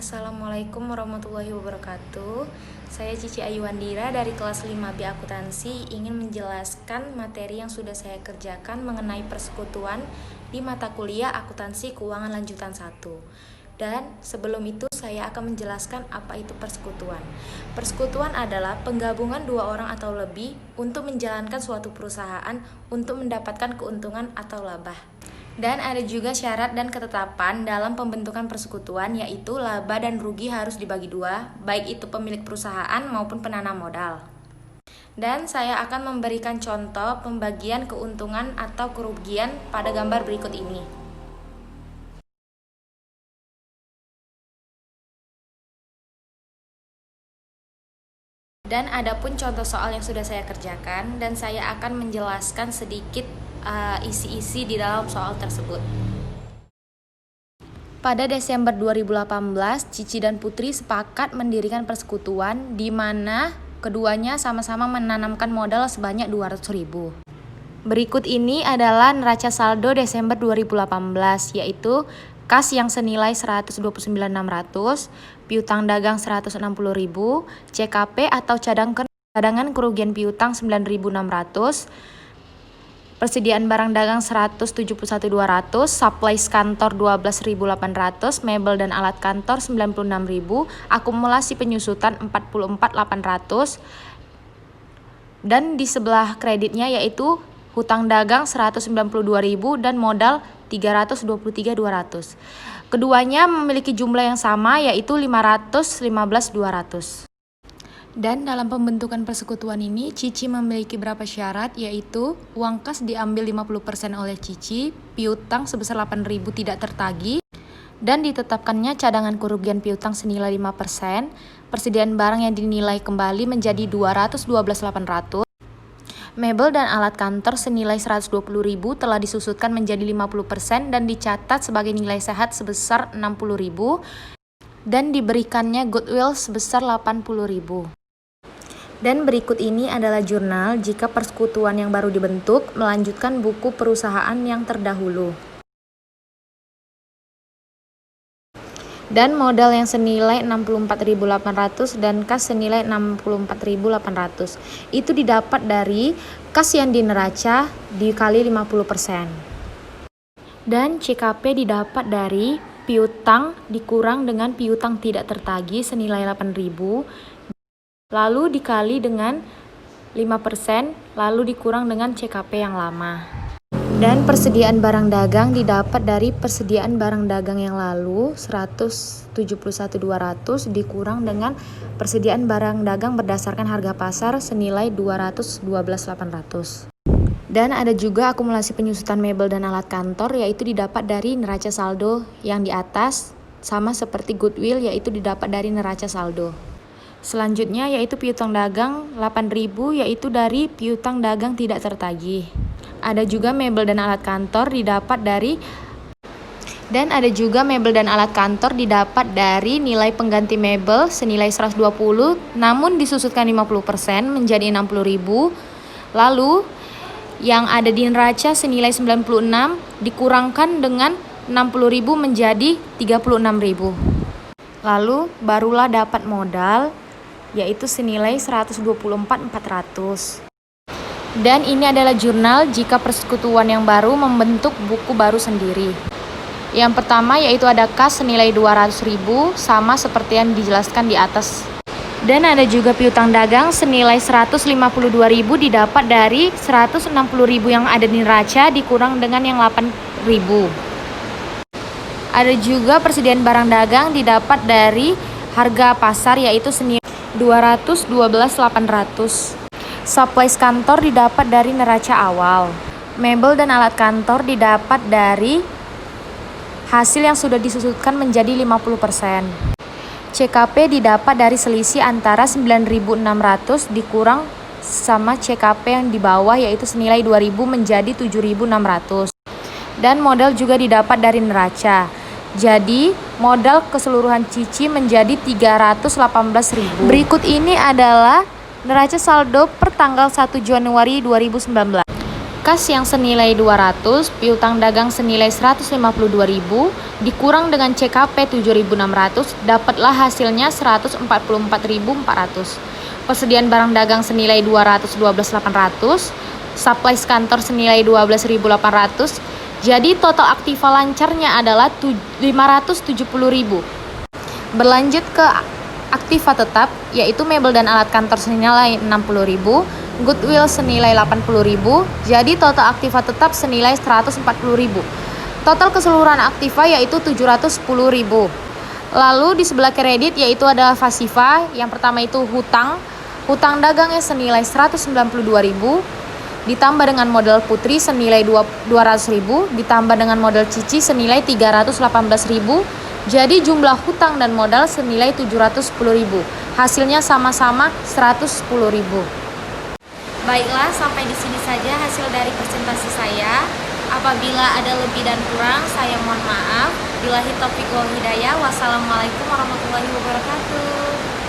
Assalamualaikum warahmatullahi wabarakatuh. Saya Cici Ayuandira dari kelas 5B Akuntansi ingin menjelaskan materi yang sudah saya kerjakan mengenai persekutuan di mata kuliah Akuntansi Keuangan Lanjutan 1. Dan sebelum itu saya akan menjelaskan apa itu persekutuan. Persekutuan adalah penggabungan dua orang atau lebih untuk menjalankan suatu perusahaan untuk mendapatkan keuntungan atau laba. Dan ada juga syarat dan ketetapan dalam pembentukan persekutuan, yaitu laba dan rugi harus dibagi dua, baik itu pemilik perusahaan maupun penanam modal. Dan saya akan memberikan contoh pembagian keuntungan atau kerugian pada gambar berikut ini. Dan ada pun contoh soal yang sudah saya kerjakan, dan saya akan menjelaskan sedikit isi-isi di dalam soal tersebut. Pada Desember 2018, Cici dan Putri sepakat mendirikan persekutuan di mana keduanya sama-sama menanamkan modal sebanyak 200.000. Berikut ini adalah neraca saldo Desember 2018, yaitu kas yang senilai 129.600, piutang dagang 160.000, CKP atau cadangan kerugian piutang 9.600, persediaan barang dagang 171.200, supplies kantor 12.800, mebel dan alat kantor 96.000, akumulasi penyusutan 44.800, dan di sebelah kreditnya yaitu hutang dagang 192.000 dan modal 323.200. Keduanya memiliki jumlah yang sama yaitu 515.200. Dan dalam pembentukan persekutuan ini, Cici memiliki beberapa syarat, yaitu uang kas diambil 50% oleh Cici, piutang sebesar 8.000 tidak tertagih, dan ditetapkannya cadangan kerugian piutang senilai 5%, persediaan barang yang dinilai kembali menjadi 212.800, mebel dan alat kantor senilai 120.000 telah disusutkan menjadi 50% dan dicatat sebagai nilai sehat sebesar 60.000, dan diberikannya goodwill sebesar 80.000. Dan berikut ini adalah jurnal jika persekutuan yang baru dibentuk melanjutkan buku perusahaan yang terdahulu. Dan modal yang senilai 64.800 dan kas senilai 64.800. Itu didapat dari kas yang di neraca dikali 50%. Dan CKP didapat dari piutang dikurang dengan piutang tidak tertagih senilai 8.000. Lalu dikali dengan 5%, lalu dikurang dengan CKP yang lama. Dan persediaan barang dagang didapat dari persediaan barang dagang yang lalu 171.200 dikurang dengan persediaan barang dagang berdasarkan harga pasar senilai 212.800. Dan ada juga akumulasi penyusutan mebel dan alat kantor, yaitu didapat dari neraca saldo yang di atas, sama seperti goodwill, yaitu didapat dari neraca saldo. Selanjutnya yaitu piutang dagang 8.000, yaitu dari piutang dagang tidak tertagih. Ada juga mebel dan alat kantor didapat dari nilai pengganti mebel senilai 120, namun disusutkan 50% menjadi 60.000. Lalu yang ada di neraca senilai 96 dikurangkan dengan 60.000 menjadi 36.000. Lalu barulah dapat modal yaitu senilai 124.400. Dan ini adalah jurnal jika persekutuan yang baru membentuk buku baru sendiri. Yang pertama yaitu ada kas senilai 200.000 sama seperti yang dijelaskan di atas. Dan ada juga piutang dagang senilai 152.000 didapat dari 160.000 yang ada di neraca dikurang dengan yang 8.000. Ada juga persediaan barang dagang didapat dari harga pasar yaitu senilai 212.800. Supplies kantor didapat dari neraca awal. Mebel dan alat kantor didapat dari hasil yang sudah disusutkan menjadi 50%. CKP didapat dari selisih antara 9.600 dikurang sama CKP yang di bawah yaitu senilai 2.000 menjadi 7.600. Dan modal juga didapat dari neraca. Jadi, modal keseluruhan Cici menjadi 318.000. Berikut ini adalah neraca saldo per tanggal 1 Januari 2019. Kas yang senilai 200, piutang dagang senilai 152.000, dikurang dengan CKP 7.600, dapatlah hasilnya 144.400. Persediaan barang dagang senilai 212.800, supplies kantor senilai 12.800, jadi total aktiva lancarnya adalah 570.000. Berlanjut ke aktiva tetap, yaitu mebel dan alat kantor senilai 60.000, goodwill senilai 80.000, jadi total aktiva tetap senilai 140.000. Total keseluruhan aktiva yaitu 710.000. Lalu di sebelah kredit yaitu ada pasiva, yang pertama itu hutang dagangnya senilai 192.000, ditambah dengan modal putri senilai 200.000, ditambah dengan modal cici senilai 318.000, jadi jumlah hutang dan modal senilai 710.000. Hasilnya sama-sama 110.000. Baiklah, sampai di sini saja hasil dari presentasi saya. Apabila ada lebih dan kurang, saya mohon maaf. Billahi taufiq wal hidayah. Wassalamualaikum warahmatullahi wabarakatuh.